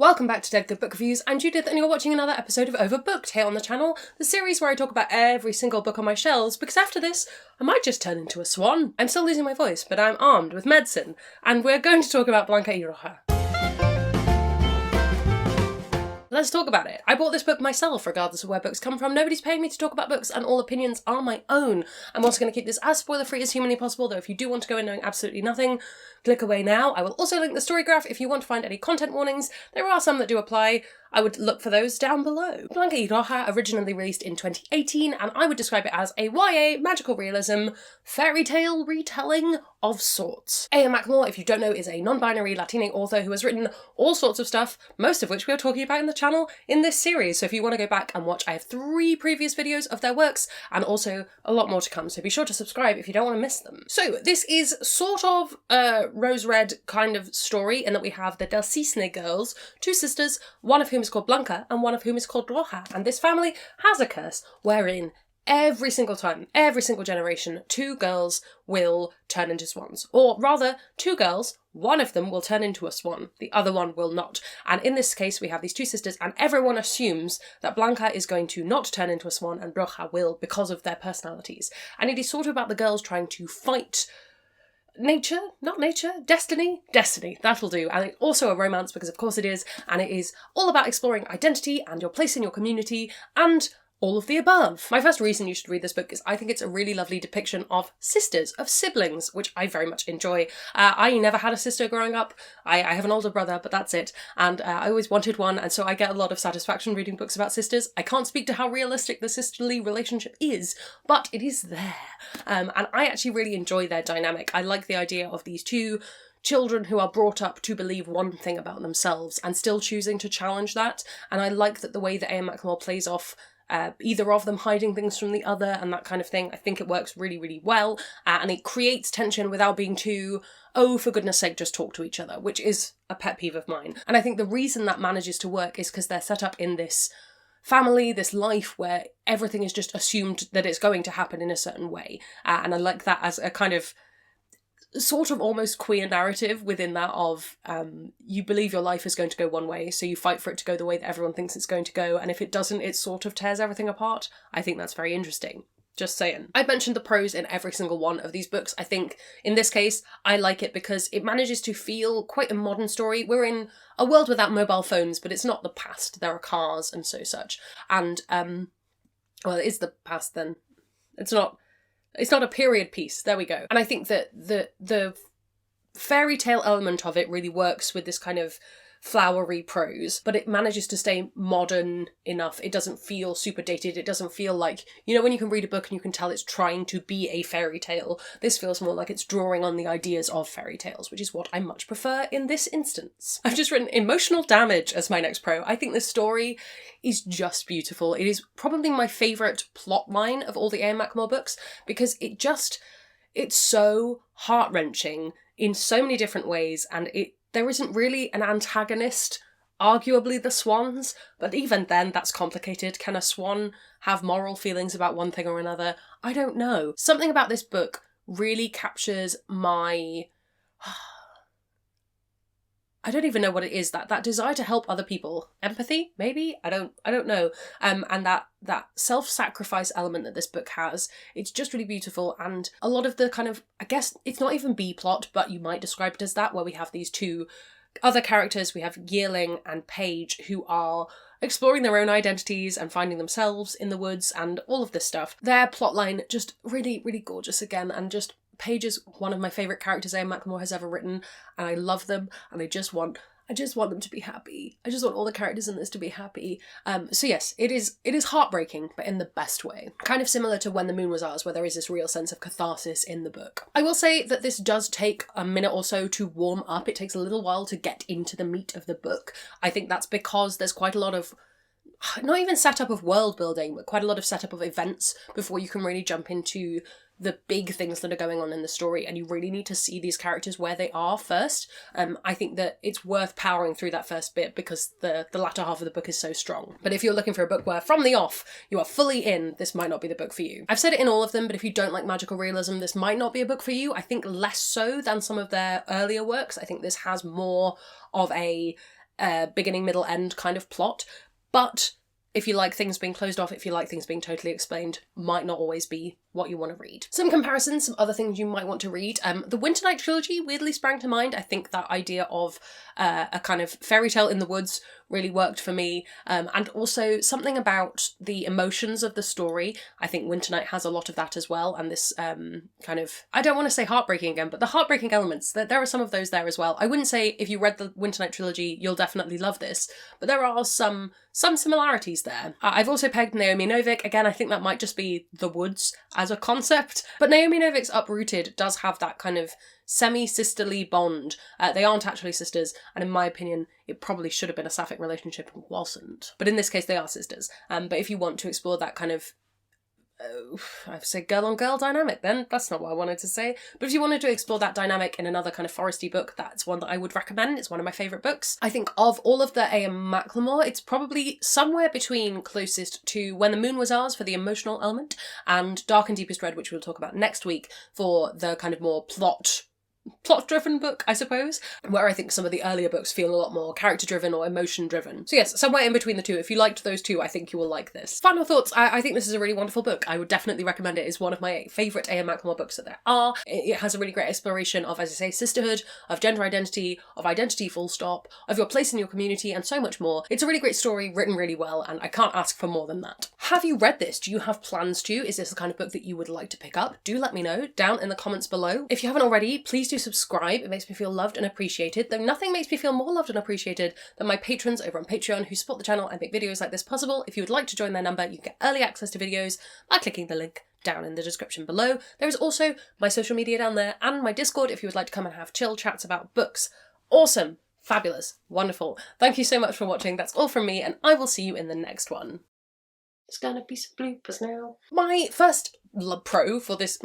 Welcome back to Dead Good Book Reviews. I'm Judith and you're watching another episode of Overbooked here on the channel, the series where I talk about every single book on my shelves, because after this, I might just turn into a swan. I'm still losing my voice, but I'm armed with medicine, and we're going to talk about Blanca y Roja. Let's talk about it. I bought this book myself, regardless of where books come from. Nobody's paying me to talk about books, and all opinions are my own. I'm also going to keep this as spoiler-free as humanly possible, though if you do want to go in knowing absolutely nothing, click away now. I will also link the story graph if you want to find any content warnings. There are some that do apply. I would look for those down below. Blanca y Roja originally released in 2018, and I would describe it as a YA magical realism fairy tale retelling of sorts. McLemore, if you don't know, is a non-binary Latina author who has written all sorts of stuff, most of which we are talking about in the channel in this series. So if you want to go back and watch, I have 3 previous videos of their works and also a lot more to come. So be sure to subscribe if you don't want to miss them. So this is sort of a rose red kind of story in that we have the Del Cisne girls, 2 sisters, one of whom is called Blanca and one of whom is called Roja. And this family has a curse wherein every single time, every single generation, 2 girls will turn into swans. Or rather, 2 girls, one of them will turn into a swan, the other one will not. And in this case, we have these 2 sisters, and everyone assumes that Blanca is going to not turn into a swan and Roja will because of their personalities. And it is sort of about the girls trying to fight destiny, that'll do. And it's also a romance because of course it is, and it is all about exploring identity and your place in your community and all of the above. My first reason you should read this book is I think it's a really lovely depiction of sisters, of siblings, which I very much enjoy. I never had a sister growing up. I have an older brother, but that's it. And I always wanted one, and so I get a lot of satisfaction reading books about sisters. I can't speak to how realistic the sisterly relationship is, but it is there. And I actually really enjoy their dynamic. I like the idea of these 2 children who are brought up to believe one thing about themselves and still choosing to challenge that. And I like that the way that McLemore plays off either of them hiding things from the other and that kind of thing. I think it works really, really well, and it creates tension without being too, oh, for goodness sake, just talk to each other, which is a pet peeve of mine. And I think the reason that manages to work is because they're set up in this family, this life where everything is just assumed that it's going to happen in a certain way. And I like that as a kind of sort of almost queer narrative within that of you believe your life is going to go one way, so you fight for it to go the way that everyone thinks it's going to go, and if it doesn't, it sort of tears everything apart. I think that's very interesting. Just saying. I've mentioned the prose in every single one of these books. I think in this case, I like it because it manages to feel quite a modern story. We're in a world without mobile phones, but it's not the past. There are cars and such. And, well, it is the past then. It's not a period piece. There we go. And I think that the fairy tale element of it really works with this kind of flowery prose, but it manages to stay modern enough. It doesn't feel super dated. It doesn't feel like, you know, when you can read a book and you can tell it's trying to be a fairy tale. This feels more like it's drawing on the ideas of fairy tales, which is what I much prefer in this instance. I've just written emotional damage as my next pro. I think this story is just beautiful. It is probably my favourite plot line of all the McLemore books because it's so heart-wrenching in so many different ways, and there isn't really an antagonist, arguably the swans, but even then that's complicated. Can a swan have moral feelings about one thing or another? I don't know. Something about this book really captures my I don't even know what it is, that desire to help other people. Empathy, maybe? I don't know. And that self-sacrifice element that this book has, it's just really beautiful, and a lot of the kind of, I guess, it's not even B-plot, but you might describe it as that, where we have these 2 other characters. We have Yearling and Paige, who are exploring their own identities and finding themselves in the woods and all of this stuff. Their plotline just really, really gorgeous again, and just Paige is one of my favourite characters McLemore has ever written, and I love them, and I just want them to be happy. I just want all the characters in this to be happy. So yes, it is heartbreaking, but in the best way. Kind of similar to When the Moon Was Ours, where there is this real sense of catharsis in the book. I will say that this does take a minute or so to warm up. It takes a little while to get into the meat of the book. I think that's because there's quite a lot of, not even setup of world building, but quite a lot of setup of events before you can really jump into the big things that are going on in the story, and you really need to see these characters where they are first. I think that it's worth powering through that first bit because the latter half of the book is so strong. But if you're looking for a book where from the off you are fully in, this might not be the book for you. I've said it in all of them, but if you don't like magical realism, this might not be a book for you. I think less so than some of their earlier works. I think this has more of a beginning, middle, end kind of plot, but if you like things being closed off, if you like things being totally explained, might not always be what you want to read. Some comparisons, some other things you might want to read. The Winternight trilogy weirdly sprang to mind. I think that idea of a kind of fairy tale in the woods really worked for me. And also something about the emotions of the story. I think Winternight has a lot of that as well. And this kind of, I don't want to say heartbreaking again, but the heartbreaking elements, there are some of those there as well. I wouldn't say if you read the Winternight trilogy, you'll definitely love this, but there are some similarities there. I've also pegged Naomi Novik. Again, I think that might just be the woods as a concept, but Naomi Novik's Uprooted does have that kind of semi-sisterly bond. They aren't actually sisters, and in my opinion, it probably should have been a sapphic relationship and wasn't. But in this case, they are sisters. But if you want to explore that kind of I've said girl-on-girl dynamic then, that's not what I wanted to say. But if you wanted to explore that dynamic in another kind of foresty book, that's one that I would recommend. It's one of my favourite books. I think of all of the A.M. McLemore, it's probably somewhere between closest to When the Moon Was Ours for the emotional element, and Dark and Deepest Red, which we'll talk about next week, for the kind of more plot-driven book, I suppose, where I think some of the earlier books feel a lot more character-driven or emotion-driven. So yes, somewhere in between the two. If you liked those two, I think you will like this. Final thoughts. I think this is a really wonderful book. I would definitely recommend it. It's one of my favourite A.M. McLemore books that there are. It has a really great exploration of, as I say, sisterhood, of gender identity, of identity full stop, of your place in your community, and so much more. It's a really great story, written really well, and I can't ask for more than that. Have you read this? Do you have plans to? Is this the kind of book that you would like to pick up? Do let me know down in the comments below. If you haven't already, please do subscribe. It makes me feel loved and appreciated, though nothing makes me feel more loved and appreciated than my patrons over on Patreon who support the channel and make videos like this possible. If you would like to join their number, you can get early access to videos by clicking the link down in the description below. There is also my social media down there and my Discord if you would like to come and have chill chats about books. Awesome, fabulous, wonderful. Thank you so much for watching. That's all from me, and I will see you in the next one. It's gonna be some bloopers now. My first pro for this